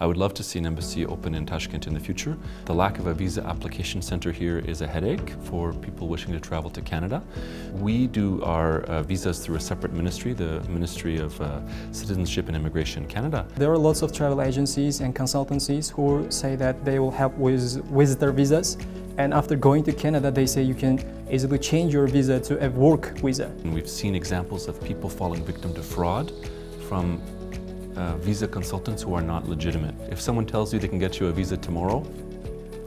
I would love to see an embassy open in Tashkent in the future. The lack of a visa application center here is a headache for people wishing to travel to Canada. We do our visas through a separate ministry, the Ministry of Citizenship and Immigration Canada. There are lots of travel agencies and consultancies who say that they will help with visitor visas. And after going to Canada, they say you can easily change your visa to a work visa. And we've seen examples of people falling victim to fraud from visa consultants who are not legitimate. If someone tells you they can get you a visa tomorrow,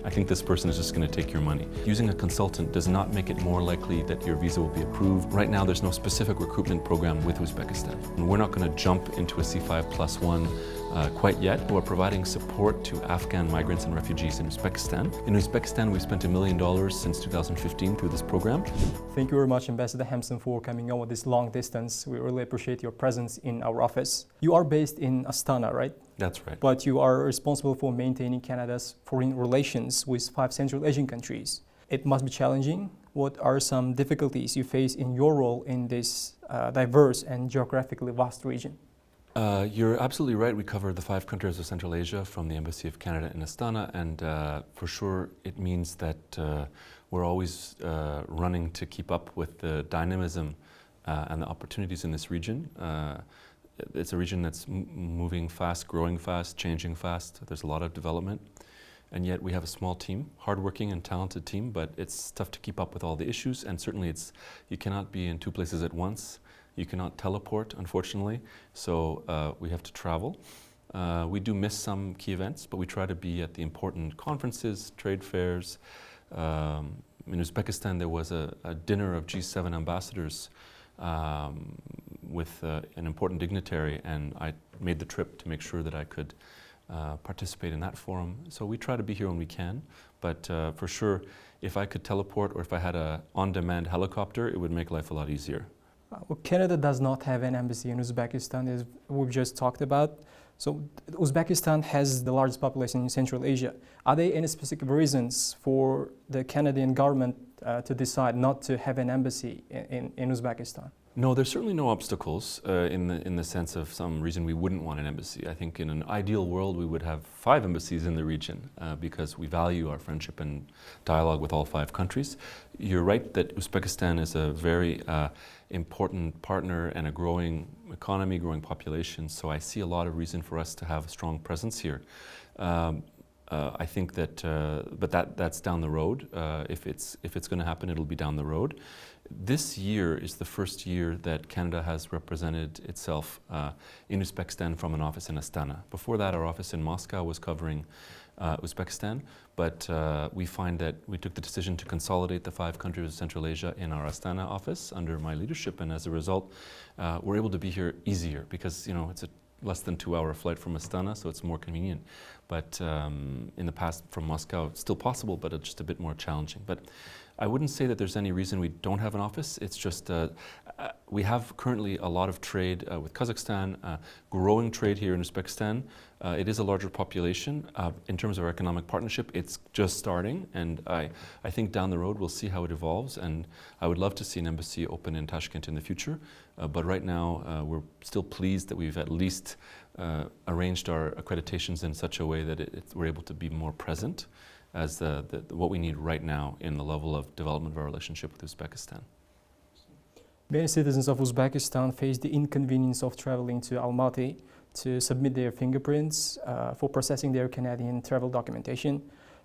I think this person is just going to take your money. Using a consultant does not make it more likely that your visa will be approved. Right now, there's no specific recruitment program with Uzbekistan. And we're not going to jump into a C5+1 quite yet. We're providing support to Afghan migrants and refugees in Uzbekistan. In Uzbekistan, we've spent $1 million since 2015 through this program. Thank you very much, Ambassador Hamson, for coming over this long distance. We really appreciate your presence in our office. You are based in Astana, right? That's right. But you are responsible for maintaining Canada's foreign relations with 5 Central Asian countries. It must be challenging. What are some difficulties you face in your role in this diverse and geographically vast region? You're absolutely right. We cover the 5 countries of Central Asia from the Embassy of Canada in Astana, and for sure it means that we're always running to keep up with the dynamism and the opportunities in this region. It's a region that's moving fast, growing fast, changing fast. There's a lot of development, and yet we have a small team, hardworking and talented team, but it's tough to keep up with all the issues, and certainly you cannot be in 2 places at once. You cannot teleport, unfortunately, so we have to travel. We do miss some key events, but we try to be at the important conferences, trade fairs. In Uzbekistan, there was a dinner of G7 ambassadors with an important dignitary, and I made the trip to make sure that I could participate in that forum. So we try to be here when we can, but for sure, if I could teleport or if I had an on-demand helicopter, it would make life a lot easier. Well, Canada does not have an embassy in Uzbekistan, as we've just talked about. So Uzbekistan has the largest population in Central Asia. Are there any specific reasons for the Canadian government to decide not to have an embassy in Uzbekistan? No, there's certainly no obstacles in the sense of some reason we wouldn't want an embassy. I think in an ideal world we would have 5 embassies in the region because we value our friendship and dialogue with all 5 countries. You're right that Uzbekistan is a very important partner and a growing economy, growing population, so I see a lot of reason for us to have a strong presence here. I think that, but that's down the road. If it's going to happen, it'll be down the road. This year is the first year that Canada has represented itself in Uzbekistan from an office in Astana. Before that, our office in Moscow was covering Uzbekistan, but we find that we took the decision to consolidate the 5 countries of Central Asia in our Astana office under my leadership, and as a result, we're able to be here easier because, you know, it's a less than 2-hour flight from Astana, so it's more convenient. But in the past from Moscow, it's still possible, but it's just a bit more challenging. But I wouldn't say that there's any reason we don't have an office. It's just we have currently a lot of trade with Kazakhstan, growing trade here in Uzbekistan. It is a larger population. In terms of our economic partnership, it's just starting, and I think down the road we'll see how it evolves, and I would love to see an embassy open in Tashkent in the future. But right now, we're still pleased that we've at least arranged our accreditations in such a way that we're able to be more present as what we need right now in the level of development of our relationship with Uzbekistan. Many citizens of Uzbekistan face the inconvenience of traveling to Almaty to submit their fingerprints for processing their Canadian travel documentation.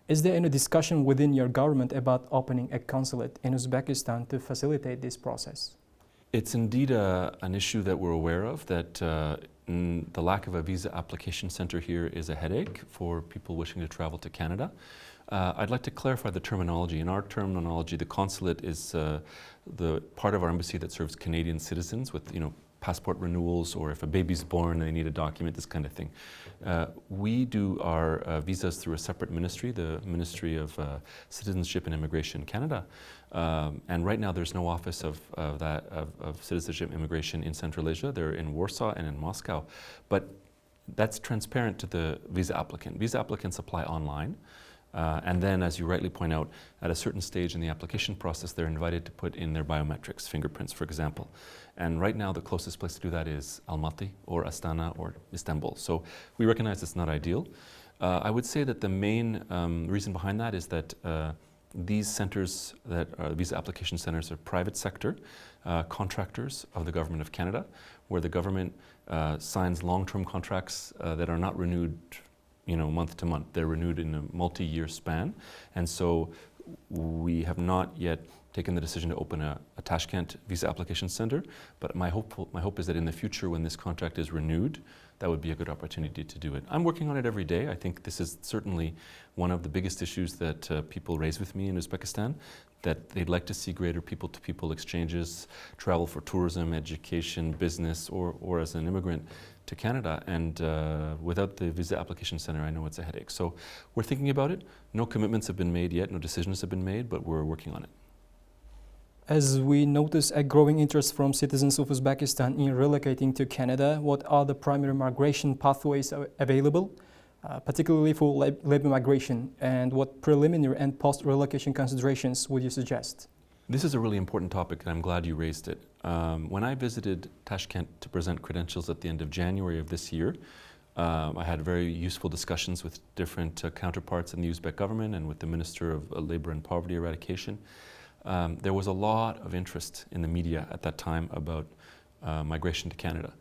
Is there any discussion within your government about opening a consulate in Uzbekistan to facilitate this process? It's indeed an issue that we're aware of, that the lack of a visa application center here is a headache for people wishing to travel to Canada. I'd like to clarify the terminology. In our terminology, the consulate is the part of our embassy that serves Canadian citizens with, you know, passport renewals, or if a baby's born and they need a document, this kind of thing. We do our visas through a separate ministry, the Ministry of Citizenship and Immigration Canada. And right now there's no office of citizenship and immigration in Central Asia. They're in Warsaw and in Moscow. But that's transparent to the visa applicant. Visa applicants apply online. And then, as you rightly point out, at a certain stage in the application process, they're invited to put in their biometrics, fingerprints, for example. And right now, the closest place to do that is Almaty or Astana or Istanbul. So we recognize it's not ideal. I would say that the main reason behind that is that these centers, that are visa application centers, are private sector contractors of the Government of Canada, where the government signs long-term contracts that are not renewed, month to month. They're renewed in a multi-year span, and so we have not yet taken the decision to open a Tashkent visa application center. But my hope is that in the future, when this contract is renewed, that would be a good opportunity to do it. I'm working on it every day. I think this is certainly one of the biggest issues that people raise with me in Uzbekistan, that they'd like to see greater people-to-people exchanges, travel for tourism, education, business, or as an immigrant to Canada. And without the visa application center, I know it's a headache. So we're thinking about it. No commitments have been made yet, no decisions have been made, but we're working on it. As we notice a growing interest from citizens of Uzbekistan in relocating to Canada, what are the primary migration pathways available, particularly for labor migration, and what preliminary and post-relocation considerations would you suggest? This is a really important topic, and I'm glad you raised it. When I visited Tashkent to present credentials at the end of January of this year, I had very useful discussions with different counterparts in the Uzbek government and with the Minister of Labor and Poverty Eradication. There was a lot of interest in the media at that time about migration to Canada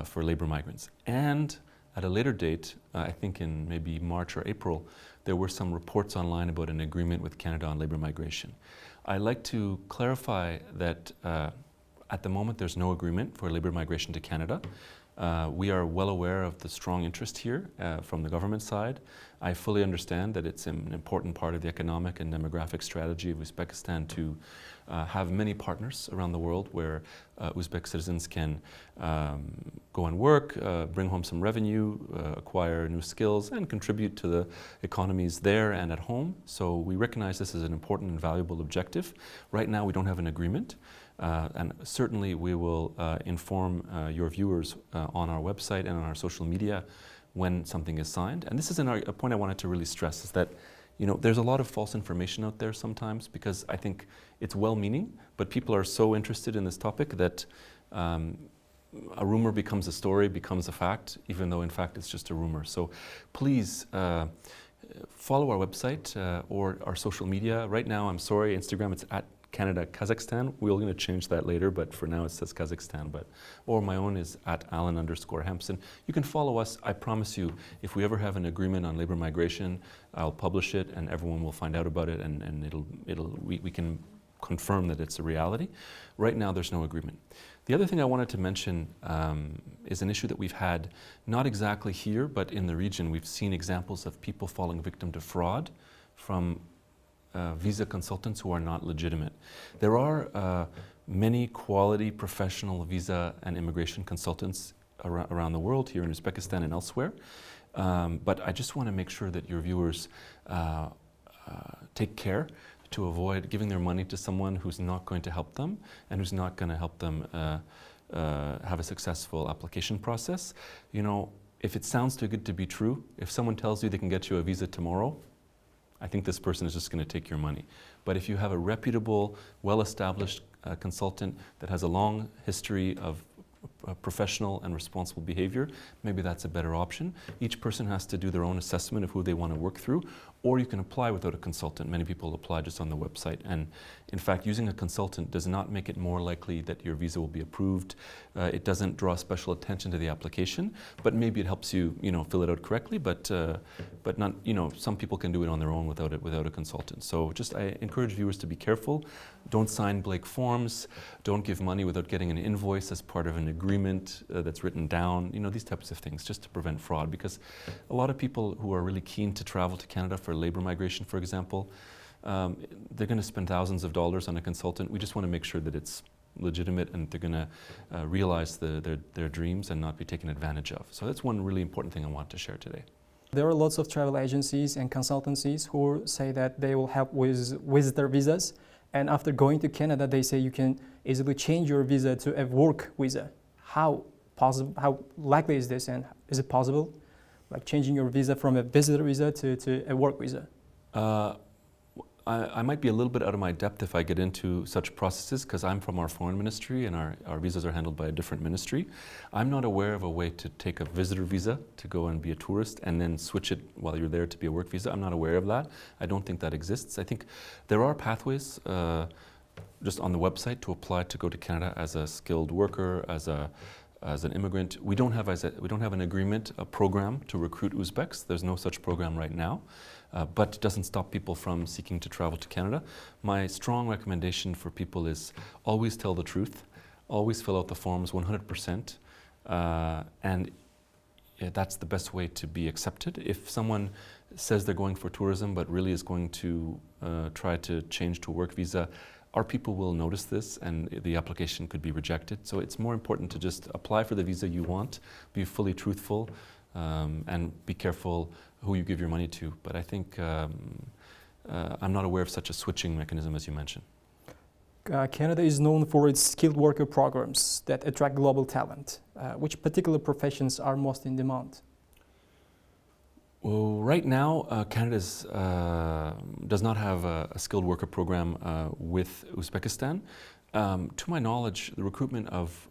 for labor migrants. And at a later date, I think in maybe March or April, there were some reports online about an agreement with Canada on labor migration. I'd like to clarify that at the moment there's no agreement for labor migration to Canada. We are well aware of the strong interest here from the government side. I fully understand that it's an important part of the economic and demographic strategy of Uzbekistan to have many partners around the world where Uzbek citizens can go and work, bring home some revenue, acquire new skills, and contribute to the economies there and at home. So we recognize this as an important and valuable objective. Right now we don't have an agreement. And certainly we will inform your viewers on our website and on our social media when something is signed. And this is a point I wanted to really stress, is that there's a lot of false information out there sometimes, because I think it's well-meaning, but people are so interested in this topic that a rumor becomes a story, becomes a fact, even though in fact it's just a rumor. So please follow our website or our social media. Right now, I'm sorry, Instagram, it's at Canada, Kazakhstan. We're going to change that later, but for now it says Kazakhstan. Or my own is at Alan_Hamson. You can follow us. I promise you, if we ever have an agreement on labor migration, I'll publish it and everyone will find out about it, and we can confirm that it's a reality. Right now there's no agreement. The other thing I wanted to mention is an issue that we've had, not exactly here, but in the region. We've seen examples of people falling victim to fraud from visa consultants who are not legitimate. There are many quality professional visa and immigration consultants around the world, here in Uzbekistan and elsewhere. But I just want to make sure that your viewers take care to avoid giving their money to someone who's not going to help them and who's not going to help them have a successful application process. If it sounds too good to be true, if someone tells you they can get you a visa tomorrow, I think this person is just going to take your money. But if you have a reputable, well-established consultant that has a long history of professional and responsible behavior, maybe that's a better option. Each person has to do their own assessment of who they want to work through, or you can apply without a consultant. Many people apply just on the website, and in fact using a consultant does not make it more likely that your visa will be approved. It doesn't draw special attention to the application, but maybe it helps you fill it out correctly, but not, some people can do it on their own without a consultant. So I encourage viewers to be careful. Don't sign blank forms, don't give money without getting an invoice as part of an agreement that's written down, these types of things, just to prevent fraud. Because a lot of people who are really keen to travel to Canada for labor migration, for example, they're going to spend thousands of dollars on a consultant. We just want to make sure that it's legitimate and they're going to realize their dreams and not be taken advantage of. So that's one really important thing I want to share today. There are lots of travel agencies and consultancies who say that they will help with visitor visas, and after going to Canada, they say you can easily change your visa to a work visa. How likely is this, and is it possible, like changing your visa from a visitor visa to a work visa? Uh, I might be a little bit out of my depth if I get into such processes because I'm from our foreign ministry and our visas are handled by a different ministry. I'm not aware of a way to take a visitor visa to go and be a tourist and then switch it while you're there to be a work visa. I'm not aware of that. I don't think that exists. I think there are pathways just on the website to apply to go to Canada as a skilled worker, as an immigrant. We don't have an agreement, a program to recruit Uzbeks. There's no such program right now. But it doesn't stop people from seeking to travel to Canada. My strong recommendation for people is always tell the truth, always fill out the forms 100%, and that's the best way to be accepted. If someone says they're going for tourism but really is going to try to change to a work visa, our people will notice this and the application could be rejected. So it's more important to just apply for the visa you want, be fully truthful, and be careful who you give your money to. But I think I'm not aware of such a switching mechanism as you mentioned. Canada is known for its skilled worker programs that attract global talent. Which particular professions are most in demand? Well, right now, Canada does not have a skilled worker program with Uzbekistan. To my knowledge, the recruitment of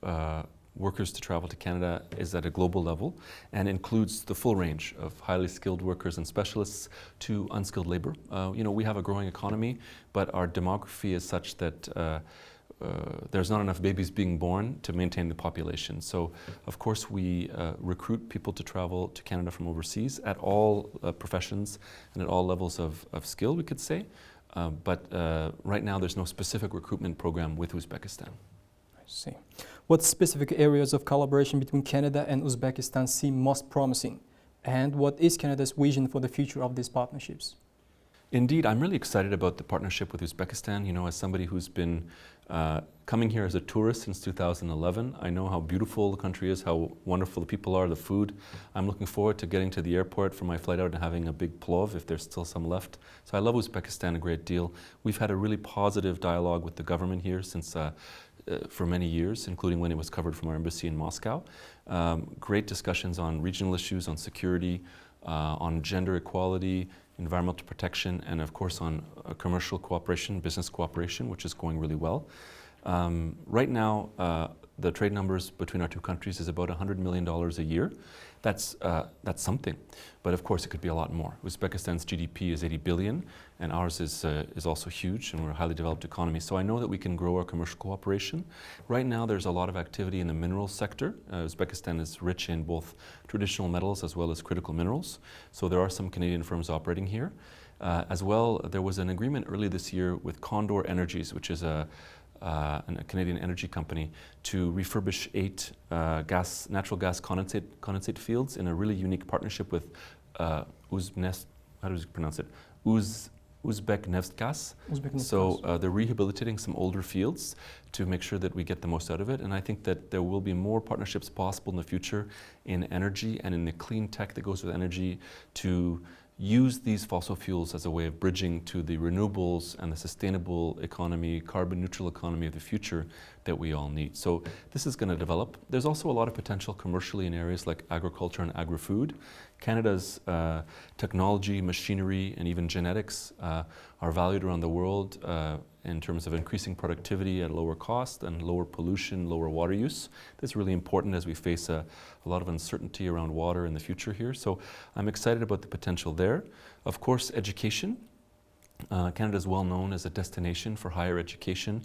workers to travel to Canada is at a global level and includes the full range of highly skilled workers and specialists to unskilled labor. We have a growing economy, but our demography is such that there's not enough babies being born to maintain the population. So, of course, we recruit people to travel to Canada from overseas at all professions and at all levels of skill, we could say. But right now, there's no specific recruitment program with Uzbekistan. I see. What specific areas of collaboration between Canada and Uzbekistan seem most promising? And what is Canada's vision for the future of these partnerships? Indeed, I'm really excited about the partnership with Uzbekistan. As somebody who's been coming here as a tourist since 2011, I know how beautiful the country is, how wonderful the people are, the food. I'm looking forward to getting to the airport for my flight out and having a big plov if there's still some left. So I love Uzbekistan a great deal. We've had a really positive dialogue with the government here since for many years, including when it was covered from our embassy in Moscow. Great discussions on regional issues, on security, on gender equality, environmental protection, and of course on commercial cooperation, business cooperation, which is going really well. Right now, the trade numbers between our two countries is about $100 million a year. That's something, but of course it could be a lot more. Uzbekistan's GDP is 80 billion, and ours is also huge, and we're a highly developed economy. So I know that we can grow our commercial cooperation. Right now, there's a lot of activity in the minerals sector. Uzbekistan is rich in both traditional metals as well as critical minerals. So there are some Canadian firms operating here. As well, there was an agreement early this year with Condor Energies, which is a Canadian energy company, to refurbish 8 natural gas condensate fields in a really unique partnership with Uzbekneftgaz. So they're rehabilitating some older fields to make sure that we get the most out of it. And I think that there will be more partnerships possible in the future in energy and in the clean tech that goes with energy to use these fossil fuels as a way of bridging to the renewables and the sustainable economy, carbon neutral economy of the future that we all need. So this is going to develop. There's also a lot of potential commercially in areas like agriculture and agri-food. Canada's technology, machinery, and even genetics are valued around the world in terms of increasing productivity at lower cost and lower pollution, lower water use. That's really important as we face a lot of uncertainty around water in the future here. So I'm excited about the potential there. Of course, education. Canada is well known as a destination for higher education.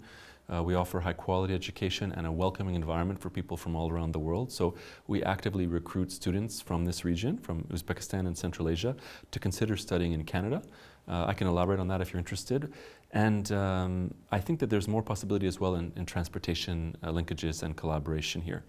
We offer high quality education and a welcoming environment for people from all around the world. So we actively recruit students from this region, from Uzbekistan and Central Asia, to consider studying in Canada. I can elaborate on that if you're interested. And I think that there's more possibility as well in transportation linkages and collaboration here.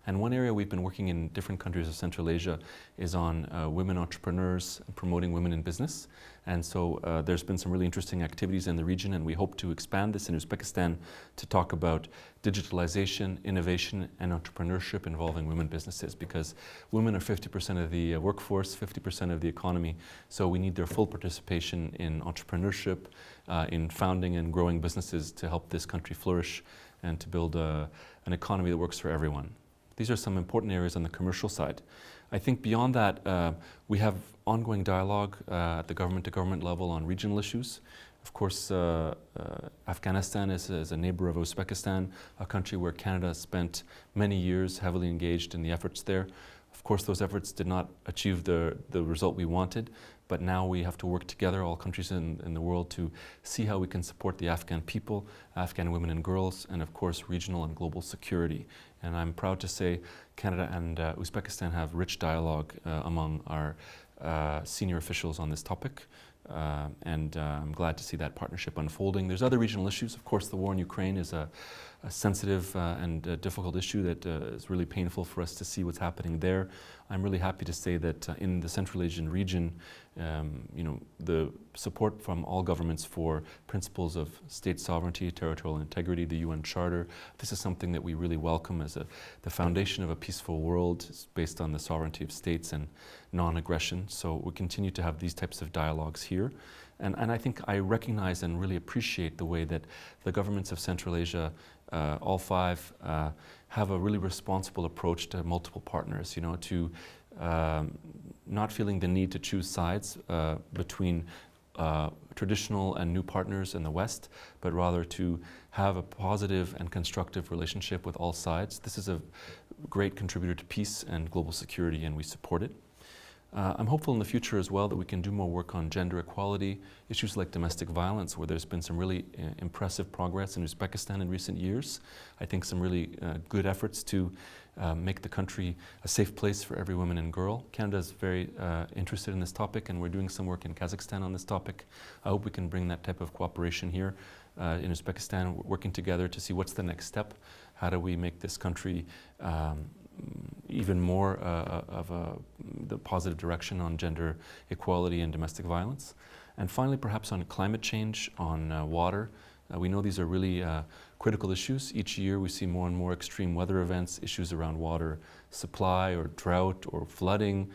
And one area we've been working in different countries of Central Asia is on women entrepreneurs and promoting women in business. And so there's been some really interesting activities in the region, and we hope to expand this in Uzbekistan to talk about digitalization, innovation, and entrepreneurship involving women businesses, because women are 50% of the workforce, 50% of the economy. So we need their full participation in entrepreneurship, in founding and growing businesses to help this country flourish and to build an economy that works for everyone. These are some important areas on the commercial side. I think beyond that, we have ongoing dialogue at the government-to-government level on regional issues. Of course, Afghanistan is a neighbor of Uzbekistan, a country where Canada spent many years heavily engaged in the efforts there. Of course, those efforts did not achieve the result we wanted, but now we have to work together, all countries in the world, to see how we can support the Afghan people, Afghan women and girls, and of course, regional and global security. And I'm proud to say Canada and Uzbekistan have rich dialogue among our senior officials on this topic. And I'm glad to see that partnership unfolding. There's other regional issues. Of course, the war in Ukraine is a sensitive and difficult issue that is really painful for us to see what's happening there. I'm really happy to say that in the Central Asian region, the support from all governments for principles of state sovereignty, territorial integrity, the UN Charter, this is something that we really welcome as the foundation of a peaceful world. It's based on the sovereignty of states and non-aggression. So we continue to have these types of dialogues here. And I think I recognize and really appreciate the way that the governments of Central Asia, all five, have a really responsible approach to multiple partners, to not feeling the need to choose sides between traditional and new partners in the West, but rather to have a positive and constructive relationship with all sides. This is a great contributor to peace and global security, and we support it. I'm hopeful in the future as well that we can do more work on gender equality, issues like domestic violence, where there's been some really impressive progress in Uzbekistan in recent years. I think some really good efforts to make the country a safe place for every woman and girl. Canada is very interested in this topic, and we're doing some work in Kazakhstan on this topic. I hope we can bring that type of cooperation here in Uzbekistan, working together to see what's the next step. How do we make this country even more of the positive direction on gender equality and domestic violence. And finally, perhaps on climate change, on water. We know these are really critical issues. Each year we see more and more extreme weather events, issues around water supply or drought or flooding.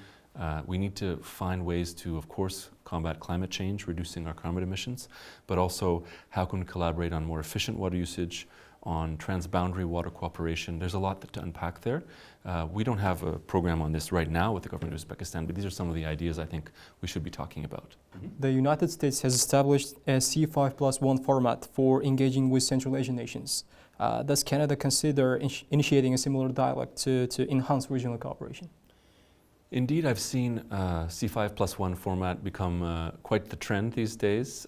We need to find ways to, of course, combat climate change, reducing our carbon emissions, but also how can we collaborate on more efficient water usage, on transboundary water cooperation. There's a lot to unpack there. We don't have a program on this right now with the government of Uzbekistan, but these are some of the ideas I think we should be talking about. The United States has established a C5+1 format for engaging with Central Asian nations. Does Canada consider initiating a similar dialogue to enhance regional cooperation? Indeed, I've seen C5+1 format become quite the trend these days,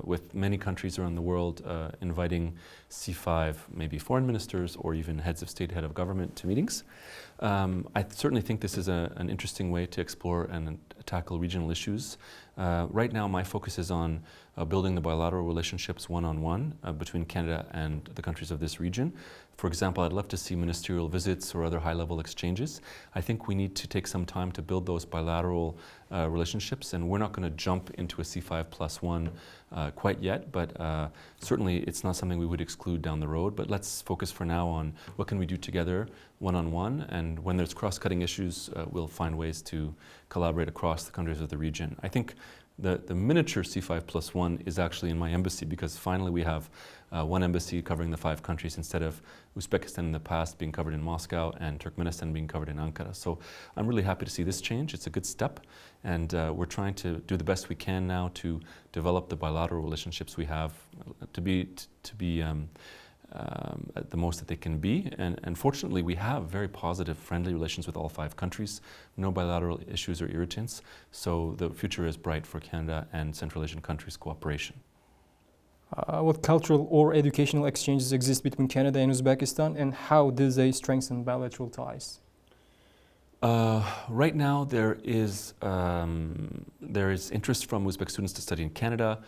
with many countries around the world inviting C5, maybe foreign ministers or even heads of state, head of government to meetings. I certainly think this is an interesting way to explore and tackle regional issues. Right now, my focus is on building the bilateral relationships one-on-one between Canada and the countries of this region. For example, I'd love to see ministerial visits or other high-level exchanges. I think we need to take some time to build those bilateral relationships, and we're not going to jump into a C5+1 quite yet, but certainly it's not something we would exclude down the road. But let's focus for now on what can we do together one-on-one, and when there's cross-cutting issues, we'll find ways to collaborate across the countries of the region. I think the miniature C5+1 is actually in my embassy, because finally we have one embassy covering the 5 countries instead of Uzbekistan in the past being covered in Moscow and Turkmenistan being covered in Ankara. So I'm really happy to see this change. It's a good step, and we're trying to do the best we can now to develop the bilateral relationships we have to be at the most that they can be. And fortunately, we have very positive, friendly relations with all 5 countries, no bilateral issues or irritants. So the future is bright for Canada and Central Asian countries' cooperation. What cultural or educational exchanges exist between Canada and Uzbekistan, and how do they strengthen bilateral ties? Right now, there is interest from Uzbek students to study in Canada.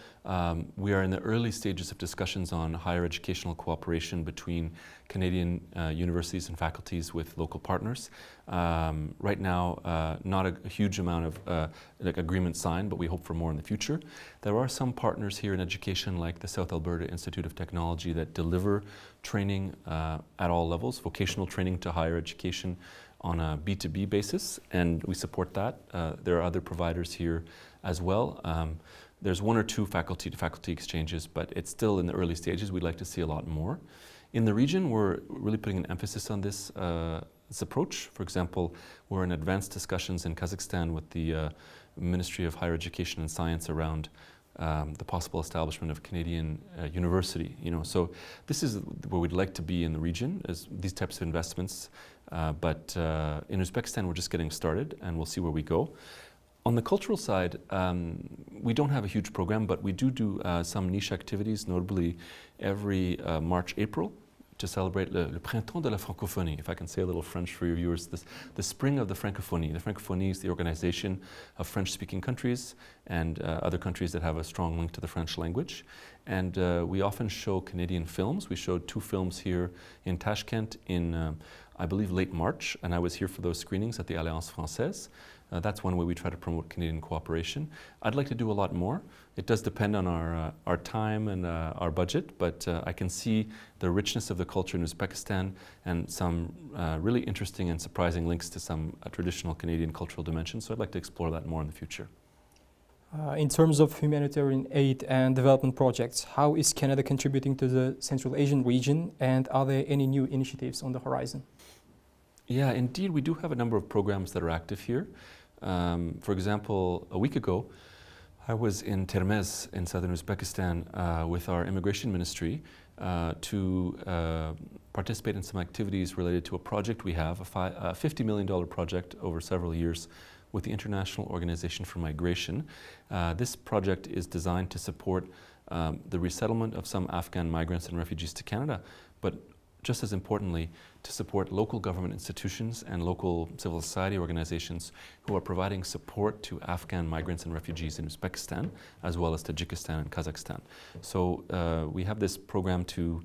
We are in the early stages of discussions on higher educational cooperation between Canadian universities and faculties with local partners. Right now, not a huge amount of agreement signed, but we hope for more in the future. There are some partners here in education, like the South Alberta Institute of Technology, that deliver training at all levels, vocational training to higher education, on a B2B basis, and we support that. There are other providers here as well. There's 1 or 2 faculty-to-faculty exchanges, but it's still in the early stages. We'd like to see a lot more. In the region, we're really putting an emphasis on this this approach. For example, we're in advanced discussions in Kazakhstan with the Ministry of Higher Education and Science around the possible establishment of Canadian university. So this is where we'd like to be in the region, is these types of investments. But in Uzbekistan, we're just getting started, and we'll see where we go. On the cultural side, we don't have a huge program, but we do some niche activities, notably every March, April, to celebrate le Printemps de la Francophonie, if I can say a little French for your viewers, the spring of the Francophonie. The Francophonie is the organization of French-speaking countries and other countries that have a strong link to the French language. And we often show Canadian films. We showed 2 films here in Tashkent in, I believe, late March, and I was here for those screenings at the Alliance Française. That's one way we try to promote Canadian cooperation. I'd like to do a lot more. It does depend on our time and our budget, but I can see the richness of the culture in Uzbekistan and some really interesting and surprising links to some traditional Canadian cultural dimensions, so I'd like to explore that more in the future. In terms of humanitarian aid and development projects, how is Canada contributing to the Central Asian region, and are there any new initiatives on the horizon? Yeah, indeed, we do have a number of programs that are active here. For example, a week ago, I was in Termez in southern Uzbekistan with our immigration ministry to participate in some activities related to a project we have, a $50 million project over several years with the International Organization for Migration. This project is designed to support the resettlement of some Afghan migrants and refugees to Canada, but just as importantly, to support local government institutions and local civil society organizations who are providing support to Afghan migrants and refugees in Uzbekistan, as well as Tajikistan and Kazakhstan. So we have this program to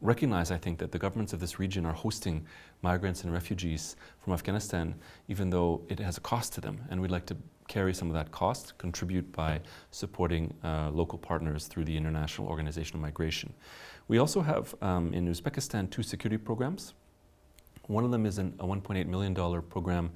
recognize, I think, that the governments of this region are hosting migrants and refugees from Afghanistan, even though it has a cost to them, and we'd like to carry some of that cost, contribute by supporting local partners through the International Organization of Migration. We also have in Uzbekistan 2 security programs. One of them is a $1.8 million program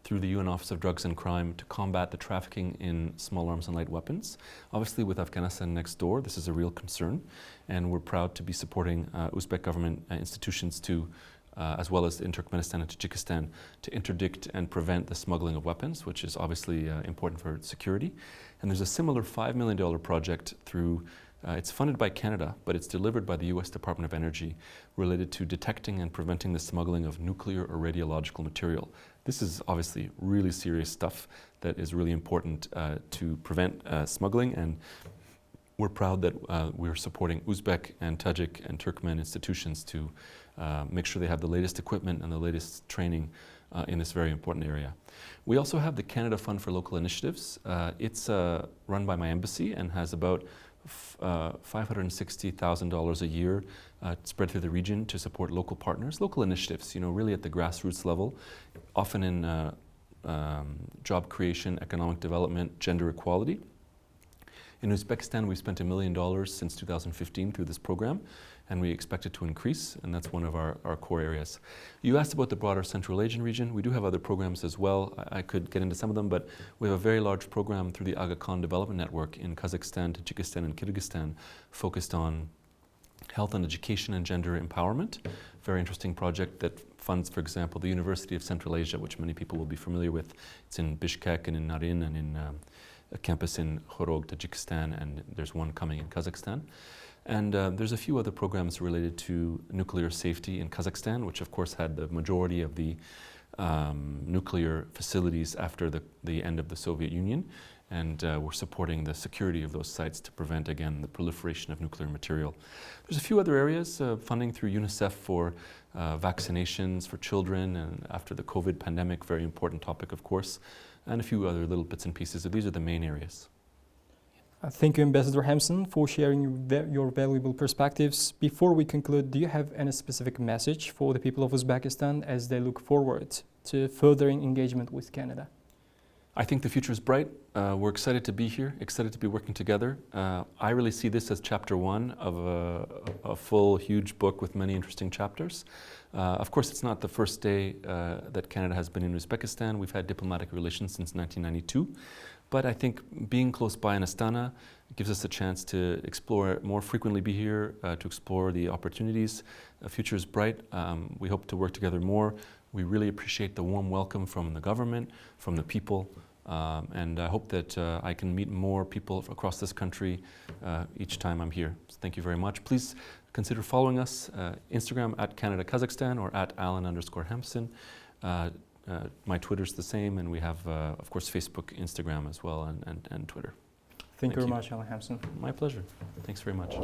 through the UN Office of Drugs and Crime to combat the trafficking in small arms and light weapons. Obviously, with Afghanistan next door, this is a real concern, and we're proud to be supporting Uzbek government institutions to as well as in Turkmenistan and Tajikistan, to interdict and prevent the smuggling of weapons, which is obviously important for security. And there's a similar $5 million project through, it's funded by Canada, but it's delivered by the US Department of Energy, related to detecting and preventing the smuggling of nuclear or radiological material. This is obviously really serious stuff that is really important to prevent smuggling, and we're proud that we're supporting Uzbek and Tajik and Turkmen institutions to make sure they have the latest equipment and the latest training in this very important area. We also have the Canada Fund for Local Initiatives. It's run by my embassy and has about $560,000 a year spread through the region to support local partners, local initiatives, really at the grassroots level, often in job creation, economic development, gender equality. In Uzbekistan, we've spent $1 million since 2015 through this program, and we expect it to increase, and that's one of our core areas. You asked about the broader Central Asian region. We do have other programs as well. I could get into some of them, but we have a very large program through the Aga Khan Development Network in Kazakhstan, Tajikistan, and Kyrgyzstan, focused on health and education and gender empowerment. Very interesting project that funds, for example, the University of Central Asia, which many people will be familiar with. It's in Bishkek and in Narin and in a campus in Khorog, Tajikistan, and there's one coming in Kazakhstan. And there's a few other programs related to nuclear safety in Kazakhstan, which of course had the majority of the nuclear facilities after the end of the Soviet Union. And we're supporting the security of those sites to prevent, again, the proliferation of nuclear material. There's a few other areas, funding through UNICEF for vaccinations for children, and after the COVID pandemic, very important topic, of course, and a few other little bits and pieces. So these are the main areas. Thank you, Ambassador Hamson, for sharing your valuable perspectives. Before we conclude, do you have any specific message for the people of Uzbekistan as they look forward to furthering engagement with Canada? I think the future is bright. We're excited to be here, excited to be working together. I really see this as chapter one of a full, huge book with many interesting chapters. Of course, it's not the first day that Canada has been in Uzbekistan. We've had diplomatic relations since 1992. But I think being close by in Astana gives us a chance to explore, more frequently be here, to explore the opportunities. The future is bright. We hope to work together more. We really appreciate the warm welcome from the government, from the people, and I hope that I can meet more people across this country each time I'm here. So thank you very much. Please consider following us, Instagram at Canada Kazakhstan or at Alan_Hamson. My Twitter's the same, and we have, of course, Facebook, Instagram as well, and Twitter. Thank you very much, Alan Hamson. My pleasure. Thanks very much.